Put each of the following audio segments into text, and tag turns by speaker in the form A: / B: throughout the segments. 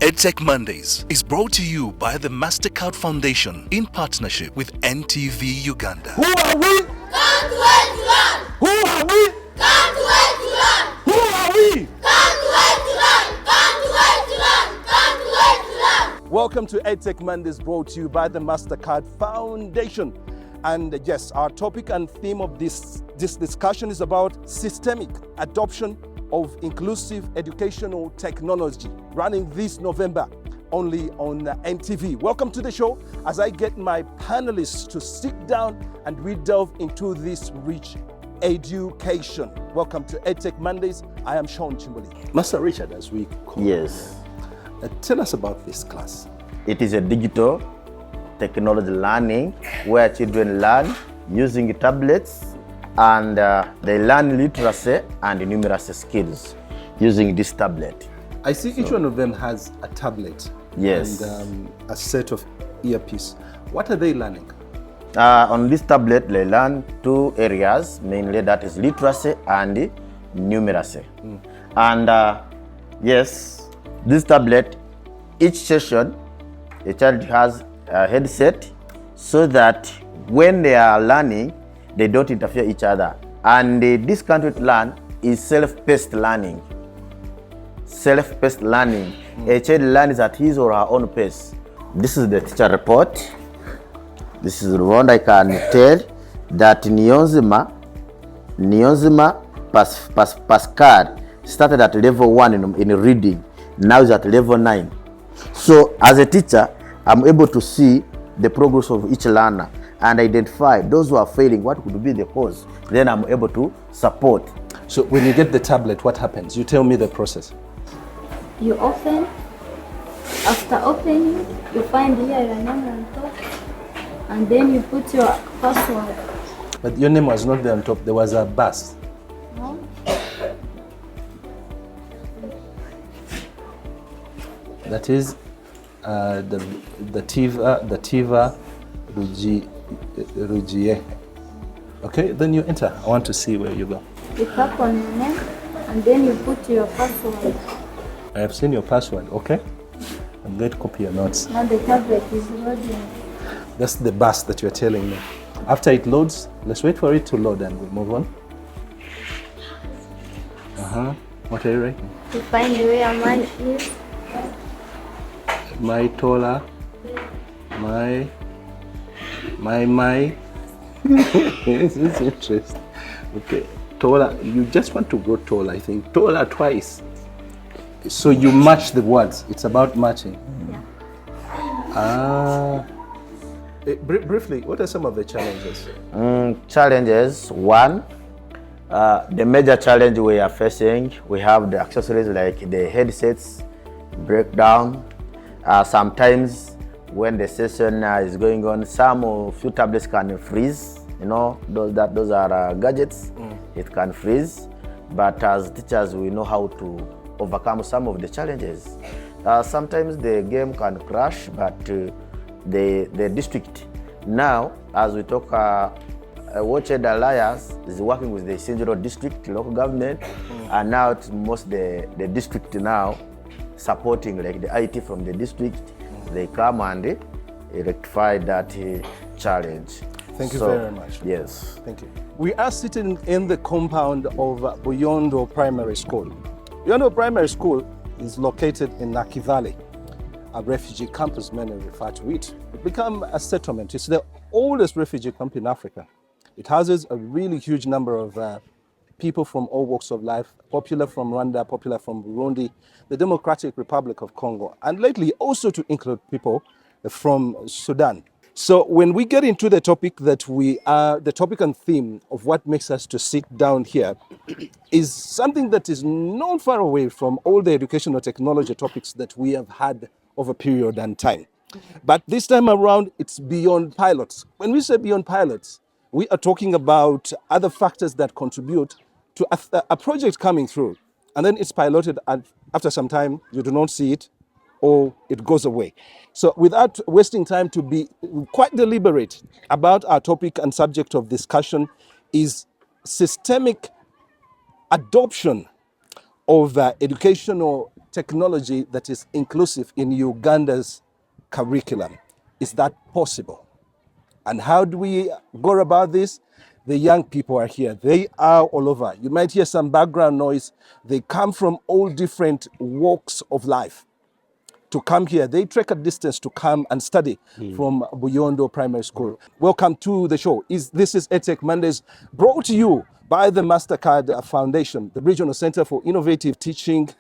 A: EdTech Mondays is brought to you by the MasterCard Foundation in partnership with NTV Uganda.
B: Who are we?
C: Can't wait to learn!
B: Who are we?
C: Can't wait to learn!
B: Who are we?
C: Can't wait to learn! Can't wait to learn! Can't wait to learn!
B: Welcome to EdTech Mondays, brought to you by the MasterCard Foundation. And yes, our topic and theme of this discussion is about systemic adoption of inclusive educational technology, running this November only on NTV. Welcome to the show as I get my panelists to sit down and we delve into this rich education. Welcome to EdTech Mondays. I am Sean Chimboli. Master Richard, as we call
D: Yes.
B: tell us about this class.
D: It is a digital technology learning where children learn using tablets and they learn literacy and numeracy skills using this tablet.
B: I see each one of them has a tablet.
D: Yes.
B: And a set of earpiece. What are they learning?
D: On this tablet, they learn two areas, mainly that is literacy and numeracy. And yes, this tablet, each session, a child has a headset so that when they are learning, they don't interfere each other. And this kind of learn is self-paced learning. Self-paced learning. A child learns at his or her own pace. This is the teacher report. This is the one I can tell that Niyonzima Pascal started at level 1 in reading. Now is at level 9. So as a teacher, I'm able to see the progress of each learner and identify those who are failing, what could be the cause. Then I'm able to support.
B: So when you get the tablet, what happens? You tell me the process.
E: You open, after opening, you find here your name on top, and then you put your password.
B: But your name was not there on top, there was a bus.
E: No?
B: That is the Tiva Rugie. Okay, then you enter. I want to see where you go.
E: You tap on your name, and then you put your password.
B: I have seen your password, okay? I'm going to copy your notes.
E: Now the tablet is loading.
B: That's the bus that you're telling me. After it loads, let's wait for it to load and we'll move on. What are you writing?
E: You find where mine is.
B: My Tola. My. This is interesting. Okay. Tola, you just want to go Tola, I think. Tola twice. So you match the words. It's about matching.
E: Yeah.
B: Briefly, what are some of the challenges?
D: Challenges, one, the major challenge we are facing, we have the accessories like the headsets break down. Sometimes when the session is going on, few tablets can freeze. You know, those are gadgets. It can freeze. But as teachers, we know how to overcome some of the challenges. Sometimes the game can crash, but the district now, as we talk, Watched Alliance is working with the Central District local government, and now it's most the district now supporting like the IT from the district. They come and rectify that challenge.
B: Thank you very much.
D: Yes.
B: Thank you. We are sitting in the compound of Buyondo Primary School. Buyondo Primary School is located in Nakivale, a refugee camp, as many refer to it. It became a settlement. It's the oldest refugee camp in Africa. It houses a really huge number of people from all walks of life, popular from Rwanda, popular from Burundi, the Democratic Republic of Congo, and lately also to include people from Sudan. So when we get into the topic the topic and theme of what makes us to sit down here is something that is not far away from all the educational technology topics that we have had over period and time. But this time around, it's beyond pilots. When we say beyond pilots, we are talking about other factors that contribute to a project coming through. And then it's piloted, and after some time, you do not see it, or it goes away. So without wasting time, to be quite deliberate about our topic and subject of discussion is systemic adoption of educational technology that is inclusive in Uganda's curriculum. Is that possible? And how do we go about this? The young people are here. They are all over. You might hear some background noise. They come from all different walks of life to come here. They trek a distance to come and study from Buyondo Primary School. Welcome to the show. This is EdTech Mondays, brought to you by the MasterCard Foundation, the Regional Center for Innovative Teaching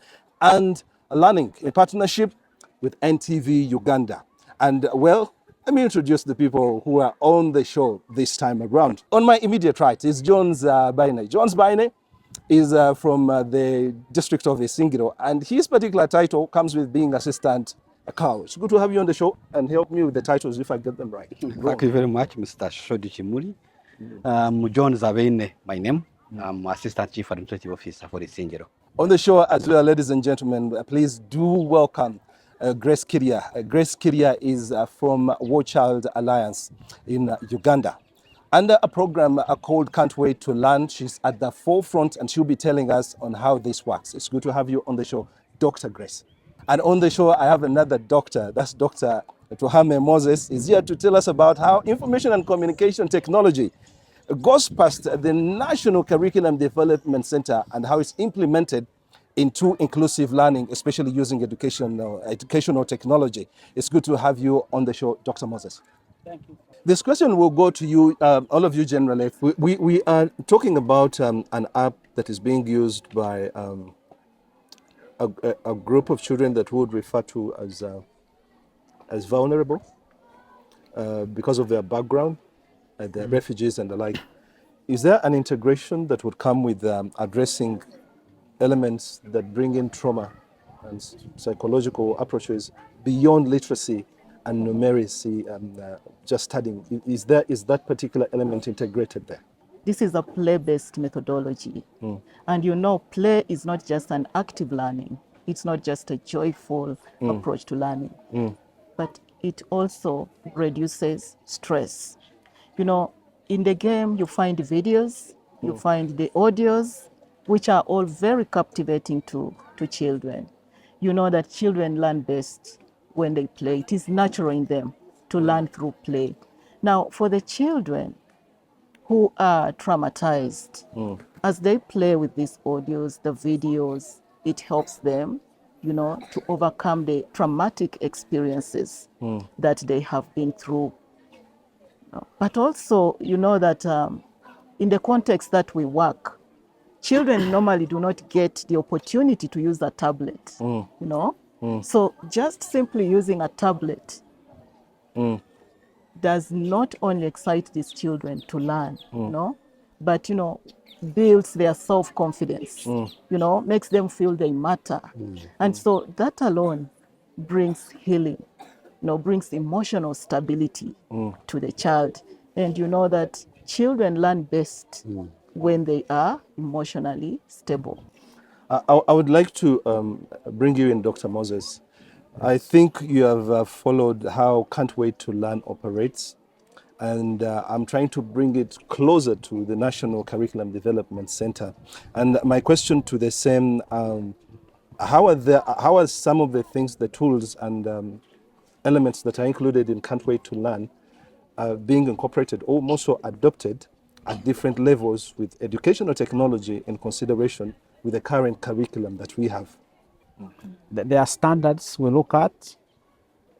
B: and Learning, in partnership with NTV Uganda. And well, let me introduce the people who are on the show this time around. On my immediate right is Jones Baine. Jones Baine is from the district of Isingiro, and his particular title comes with being assistant cow. It's good to have you on the show and help me with the titles if I get them right.
F: Thank you very much, Mr. Shodi Chimuli. John Zavene, my name. I'm Assistant Chief Administrative Officer for Isingiro.
B: On the show as well, ladies and gentlemen, please do welcome Grace Kiria. Grace Kiria is from War Child Alliance in Uganda. Under a program called Can't Wait to Learn, she's at the forefront and she'll be telling us on how this works. It's good to have you on the show, Dr. Grace. And on the show, I have another doctor. That's Dr. Tuhame Moses. Is here to tell us about how information and communication technology goes past the National Curriculum Development Center and how it's implemented into inclusive learning, especially using educational technology. It's good to have you on the show, Dr. Moses.
G: Thank you.
B: This question will go to you, all of you generally. We are talking about an app that is being used by a group of children that we would refer to as vulnerable because of their background, they're refugees and the like. Is there an integration that would come with addressing elements that bring in trauma and psychological approaches beyond literacy and numeracy and just studying? Is that particular element integrated there?
G: This is a play-based methodology. And you know, play is not just an active learning. It's not just a joyful approach to learning, but it also reduces stress. You know, in the game, you find videos, you find the audios, which are all very captivating to children. You know that children learn best when they play. It is natural in them to learn through play. Now, for the children who are traumatized, as they play with these audios, the videos, it helps them, you know, to overcome the traumatic experiences that they have been through. But also, you know that in the context that we work, children normally do not get the opportunity to use a tablet, you know? So just simply using a tablet does not only excite these children to learn, you know, but, you know, builds their self-confidence, you know, makes them feel they matter. And so that alone brings healing, you know, brings emotional stability to the child. And you know that children learn best when they are emotionally stable.
B: I would like to bring you in, Dr. Moses. I think you have followed how Can't Wait to Learn operates, and I'm trying to bring it closer to the National Curriculum Development Center. And my question to the same, how are some of the things, the tools and elements that are included in Can't Wait to Learn being incorporated or also adopted at different levels with educational technology in consideration with the current curriculum that we have?
H: There are standards we look at.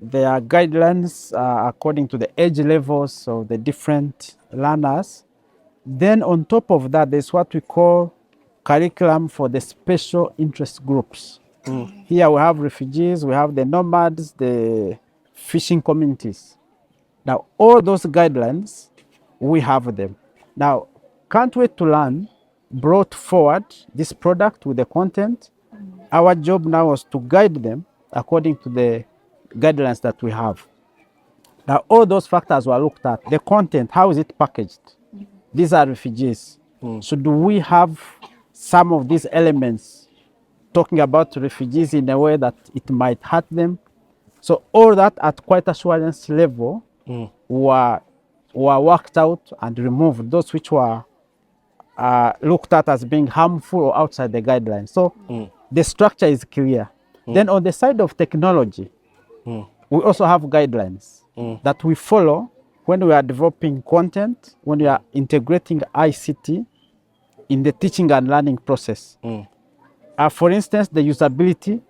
H: There are guidelines according to the age levels of the different learners. Then on top of that, there's what we call curriculum for the special interest groups. Here we have refugees, we have the nomads, the fishing communities. Now, all those guidelines, we have them. Now, Can't Wait to Learn brought forward this product with the content. Our job now was to guide them according to the guidelines that we have. Now, all those factors were looked at. The content, how is it packaged? These are refugees. So do we have some of these elements talking about refugees in a way that it might hurt them? So all that at quite assurance level were worked out and removed, those which were looked at as being harmful or outside the guidelines. So the structure is clear. Then on the side of technology, we also have guidelines that we follow when we are developing content, when we are integrating ICT in the teaching and learning process. For instance, the usability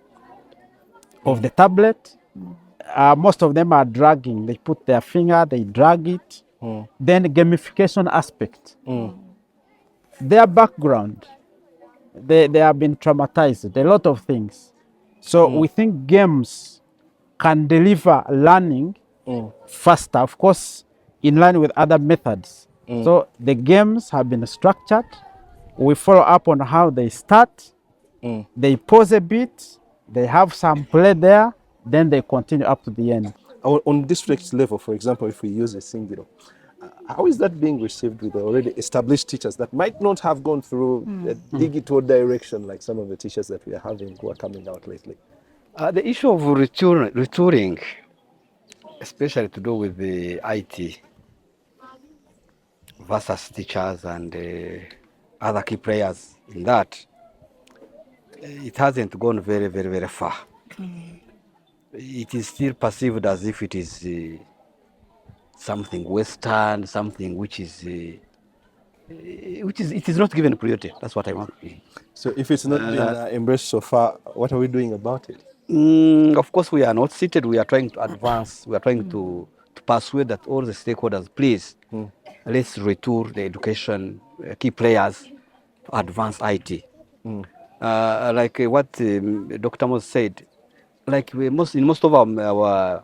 H: of the tablet, most of them are dragging. They put their finger, they drag it. Then the gamification aspect. Their background, they have been traumatized, a lot of things. So we think games can deliver learning faster, of course, in line with other methods. So the games have been structured. We follow up on how they start. They pause a bit, they have some play there, then they continue up to the end.
B: On district level, for example, if we use a singular, how is that being received with the already established teachers that might not have gone through a digital direction like some of the teachers that we are having who are coming out lately?
F: The issue of retooling, especially to do with the IT versus teachers and other key players in that, it hasn't gone very far. It is still perceived as if it is something Western, something which is it is not given priority. That's what I want.
B: So if it's not been embraced so far, what are we doing about it?
F: Of course, we are not seated. We are trying to advance. We are trying to persuade that all the stakeholders, please, let's retool the education key players to advance IT. Like what Dr. Mos said, like in most of our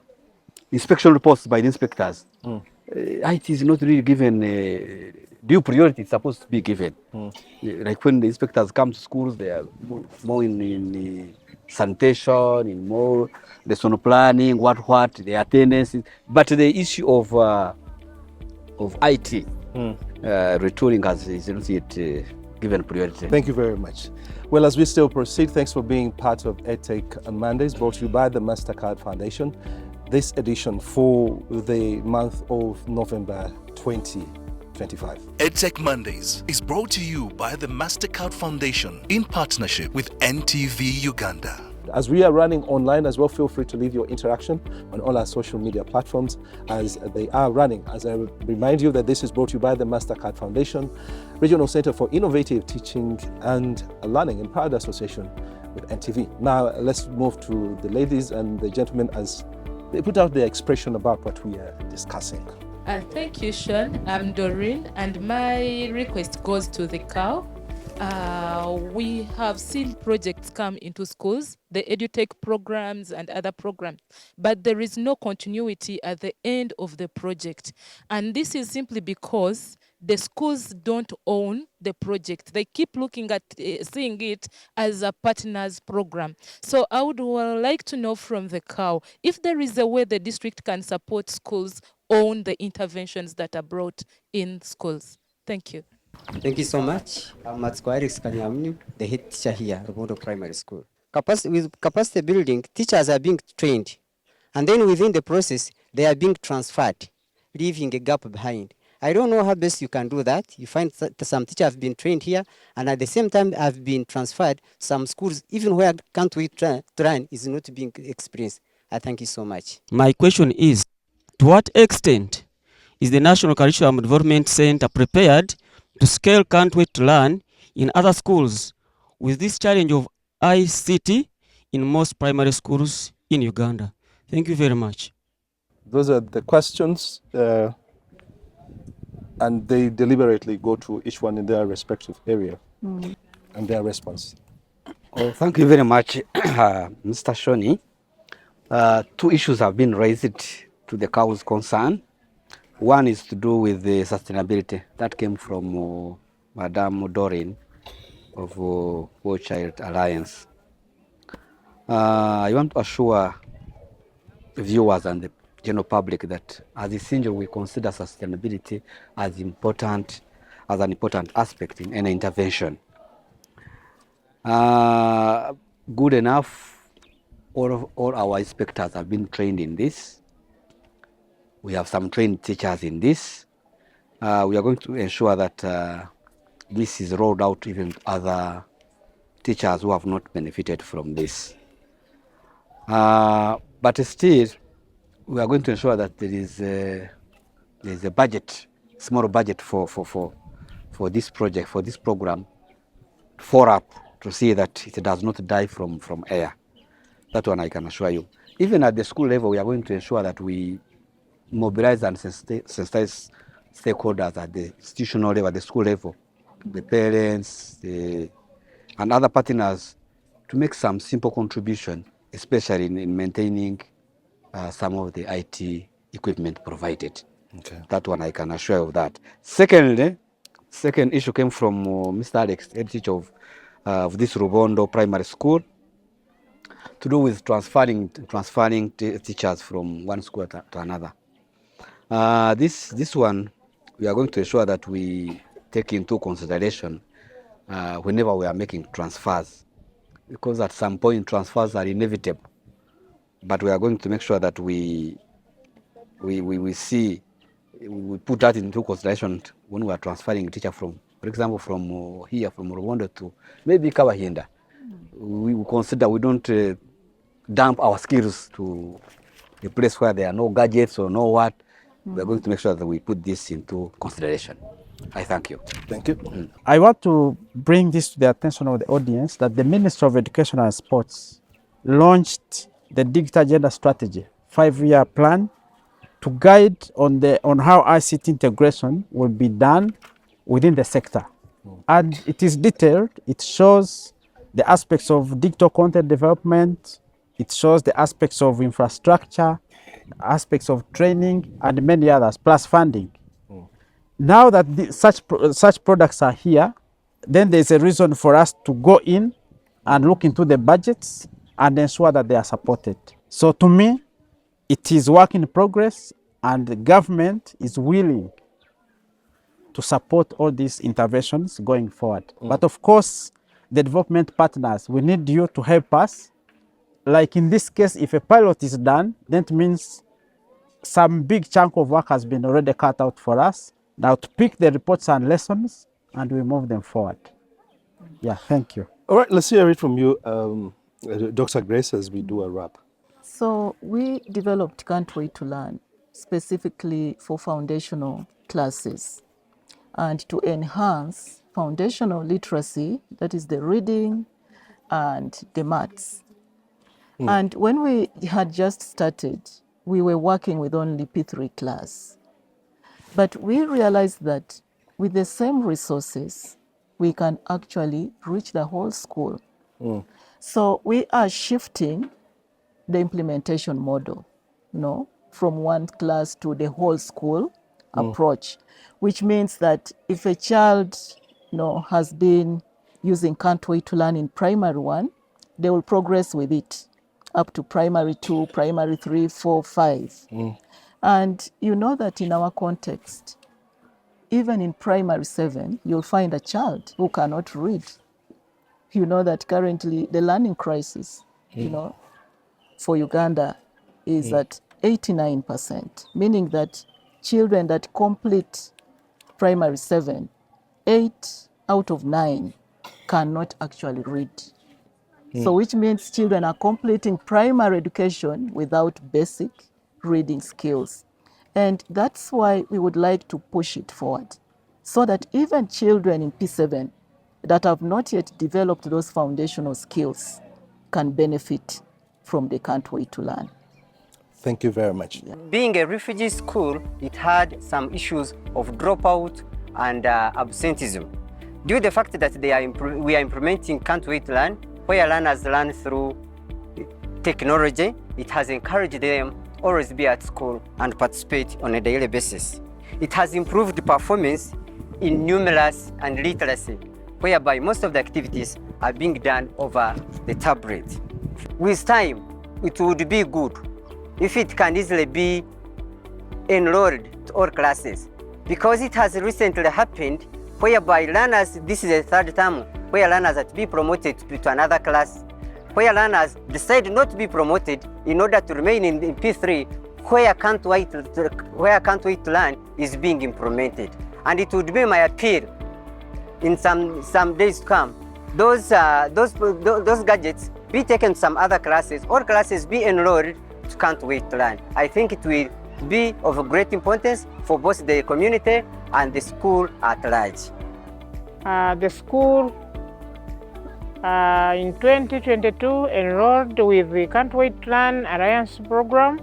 F: inspection reports by the inspectors, IT is not really given due priority. It's supposed to be given. Like when the inspectors come to schools, they are more in sanitation, in more lesson planning, what the attendance. But the issue of IT retooling is not yet given priority.
B: Thank you very much. Well, as we still proceed, thanks for being part of EdTech on Mondays, brought to you by the MasterCard Foundation. This edition for the month of November 2025.
A: EdTech Mondays is brought to you by the MasterCard Foundation in partnership with NTV Uganda.
B: As we are running online as well, feel free to leave your interaction on all our social media platforms as they are running. As I remind you that this is brought to you by the MasterCard Foundation, Regional Center for Innovative Teaching and Learning in proud association with NTV. Now let's move to the ladies and the gentlemen as they put out their expression about what we are discussing.
I: Thank you, Sean. I'm Doreen, and my request goes to the cow. We have seen projects come into schools, the EdTech programs and other programs, but there is no continuity at the end of the project. And this is simply because the schools don't own the project. They keep looking at seeing it as a partner's program. So I would like to know from the cow if there is a way the district can support schools own the interventions that are brought in schools. Thank you.
J: Thank you so much. I'm Matskwari Skanyamni, the head teacher here at Rubondo Primary School. With capacity building, teachers are being trained, and then within the process, they are being transferred, leaving a gap behind. I don't know how best you can do that. You find that some teachers have been trained here, and at the same time have been transferred. Some schools, even where can't we train, is not being experienced. I thank you so much.
K: My question is, to what extent is the National Curriculum Development Center prepared to scale Can't Wait to Learn in other schools with this challenge of ICT in most primary schools in Uganda? Thank you very much.
B: Those are the questions, and they deliberately go to each one in their respective area and their response.
F: Oh, thank you very much, Mr. Shoni. Two issues have been raised to the cow's concern. One is to do with the sustainability that came from Madame Doreen of War Child Alliance. I want to assure viewers and the general public that as Isinjo we consider sustainability as an important aspect in any intervention. Good enough, all our inspectors have been trained in this. We have some trained teachers in this. We are going to ensure that this is rolled out even to other teachers who have not benefited from this. But still, we are going to ensure that there is a budget, small budget for this project, for this program, up to see that it does not die from air. That one I can assure you. Even at the school level, we are going to ensure that we mobilize and sensitize stakeholders at the institutional level, at the school level, the parents, and other partners, to make some simple contribution, especially in maintaining some of the IT equipment provided.
B: Okay.
F: That one I can assure you of that. Secondly, second issue came from Mr. Alex, head teacher of this Rubondo primary school, to do with transferring teachers from one school to another. This one, we are going to ensure that we take into consideration whenever we are making transfers, because at some point transfers are inevitable. But we are going to make sure that we put that into consideration when we are transferring a teacher from, for example, from here, from Rubondo to maybe Kabahinda. We consider we don't dump our skills to a place where there are no gadgets or no what. We are going to make sure that we put this into consideration. I thank you.
B: Thank you.
H: I want to bring this to the attention of the audience that the Ministry of Education and Sports launched the Digital Agenda Strategy 5-year plan to guide on how ICT integration will be done within the sector. And it is detailed. It shows the aspects of digital content development. It shows the aspects of infrastructure, aspects of training, and many others, plus funding. Now that such products are here, then there's a reason for us to go in and look into the budgets and ensure that they are supported. So to me, it is work in progress, and the government is willing to support all these interventions going forward. But of course, the development partners, we need you to help us. Like in this case, if a pilot is done, that means some big chunk of work has been already cut out for us. Now to pick the reports and lessons, and we move them forward. Yeah, thank you.
B: All right, let's hear it from you, Dr. Grace, as we do a wrap.
G: So we developed Can't Wait to Learn specifically for foundational classes and to enhance foundational literacy, that is the reading and the maths. And when we had just started, we were working with only P3 class. But we realized that with the same resources, we can actually reach the whole school. So we are shifting the implementation model, from one class to the whole school approach, which means that if a child, has been using Can't Wait to Learn in primary 1, they will progress with it up to primary 2, primary 3, 4, 5. And you know that in our context, even in primary 7, you'll find a child who cannot read. You know that currently the learning crisis, for Uganda is at 89%, meaning that children that complete primary 7, 8 out of 9 cannot actually read. So which means children are completing primary education without basic reading skills. And that's why we would like to push it forward, so that even children in P7 that have not yet developed those foundational skills can benefit from the Can't Wait to Learn.
B: Thank you very much.
J: Being a refugee school, it had some issues of dropout and absenteeism. Due to the fact that we are implementing Can't Wait to Learn, where learners learn through technology, it has encouraged them always be at school and participate on a daily basis. It has improved performance in numeracy and literacy, whereby most of the activities are being done over the tablet. With time, it would be good if it can easily be enrolled to all classes, because it has recently happened whereby learners, this is the third term, where learners are to be promoted to another class, where learners decide not to be promoted in order to remain in P3, where Can't Wait to Learn is being implemented. And it would be my appeal in some days to come those gadgets be taken to some other classes, or classes be enrolled to Can't Wait to Learn. I think it will be of great importance for both the community and the school at large.
L: The school in 2022 enrolled with the Can't Wait to Learn Alliance program,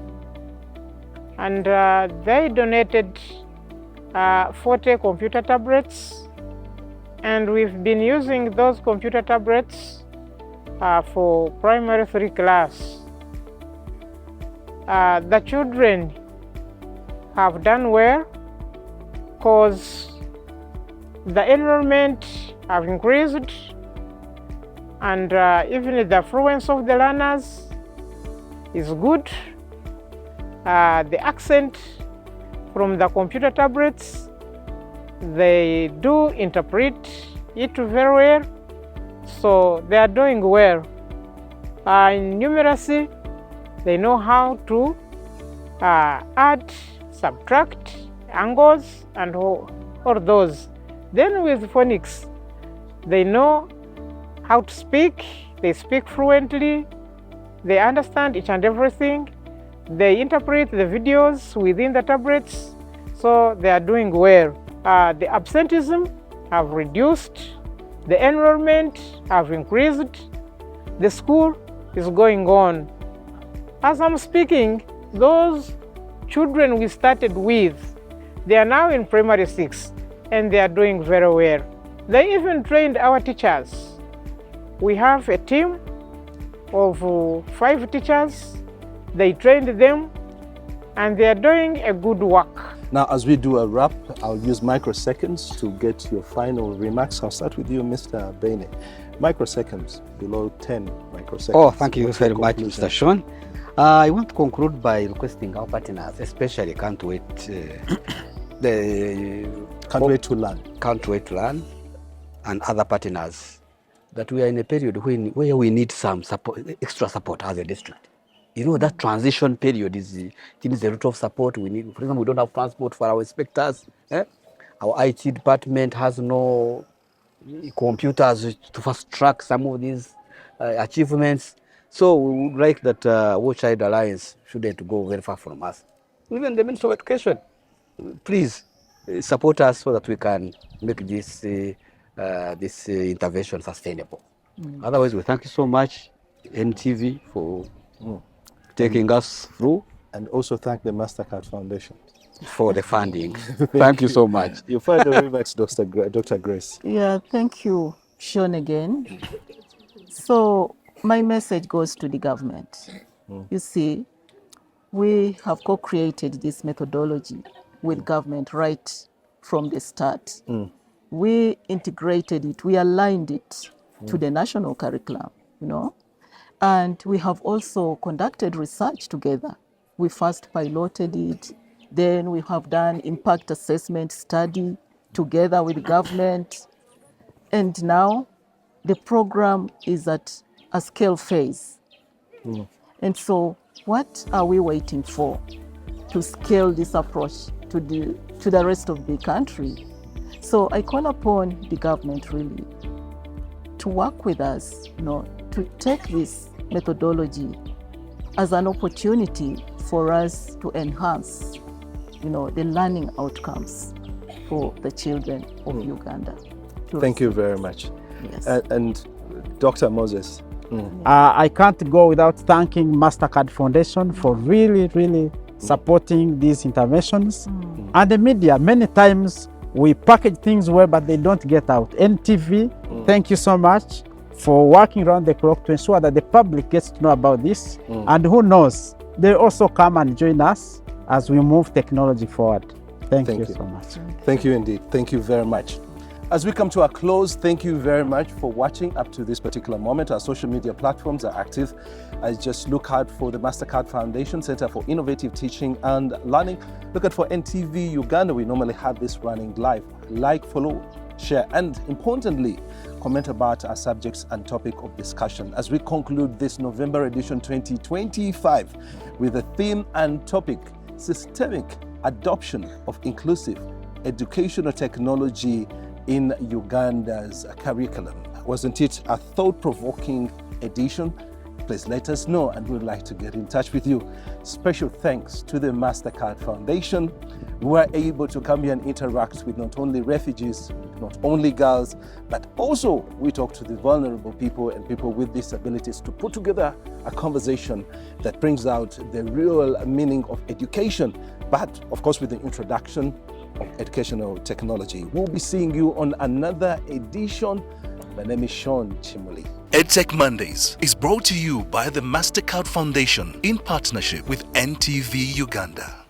L: and they donated 40 computer tablets, and we've been using those computer tablets for primary 3 class. The children have done well because the enrollment have increased, and even the fluency of the learners is good. The accent from the computer tablets, they do interpret it very well, so they are doing well. In numeracy, they know how to add, subtract, angles, and all those. Then with phonics, they know how to speak, they speak fluently, they understand each and everything, they interpret the videos within the tablets, so they are doing well. The absenteeism have reduced, the enrollment have increased, the school is going on. As I'm speaking, those children we started with, they are now in primary 6, and they are doing very well. They even trained our teachers. We have a team of 5 teachers. They trained them, and they are doing a good work.
B: Now, as we do a wrap, I'll use microseconds to get your final remarks. I'll start with you, Mr. Bene. Microseconds, below 10 microseconds.
F: Oh, thank you very much, Mr. Sean. I want to conclude by requesting our partners, especially Can't Wait
B: Can't Wait to Learn.
F: Can't Wait to Learn, and other partners, that we are in a period where we need some support, extra support as a district. You know, that transition period is a lot of support we need. For example, we don't have transport for our inspectors. Our IT department has no computers to fast track some of these achievements. So we would like that War Child Alliance shouldn't go very far from us. Even the Ministry of Education, please support us so that we can make this intervention sustainable. Otherwise, we thank you so much, NTV, for taking us through.
B: And also thank the MasterCard Foundation
F: for the funding. Thank you so much.
B: Your final remarks, Dr. Grace.
G: Yeah, thank you, Sean, again. So my message goes to the government. You see, we have co-created this methodology with government right from the start. We integrated it, we aligned it to the national curriculum, you know. And we have also conducted research together. We first piloted it, then we have done impact assessment study together with government. And now the program is at a scale phase. And so what are we waiting for to scale this approach to the rest of the country? So I call upon the government really to work with us, you know, to take this methodology as an opportunity for us to enhance, you know, the learning outcomes for the children of Uganda.
B: Thank you very much.
G: Yes.
B: And Dr. Moses.
H: I can't go without thanking MasterCard Foundation for really supporting these interventions. And the media, many times we package things well, but they don't get out. NTV, thank you so much for working around the clock to ensure that the public gets to know about this. And who knows, they also come and join us as we move technology forward. Thank you so much.
B: Thank you indeed. Thank you very much. As we come to a close, thank you very much for watching up to this particular moment. Our social media platforms are active. I just look out for the MasterCard Foundation Center for Innovative Teaching and Learning. Look out for NTV Uganda. We normally have this running live. Like, follow, share, and importantly, comment about our subjects and topic of discussion as we conclude this November edition 2025 with the theme and topic, Systemic Adoption of Inclusive Educational Technology in Uganda's curriculum. Wasn't it a thought-provoking edition? Please let us know and we'd like to get in touch with you. Special thanks to the MasterCard Foundation. We were able to come here and interact with not only refugees, not only girls, but also we talk to the vulnerable people and people with disabilities to put together a conversation that brings out the real meaning of education, but of course with the introduction of educational technology. We'll be seeing you on another edition. My name is Sean Chimuli.
A: EdTech Mondays is brought to you by the MasterCard Foundation in partnership with NTV Uganda.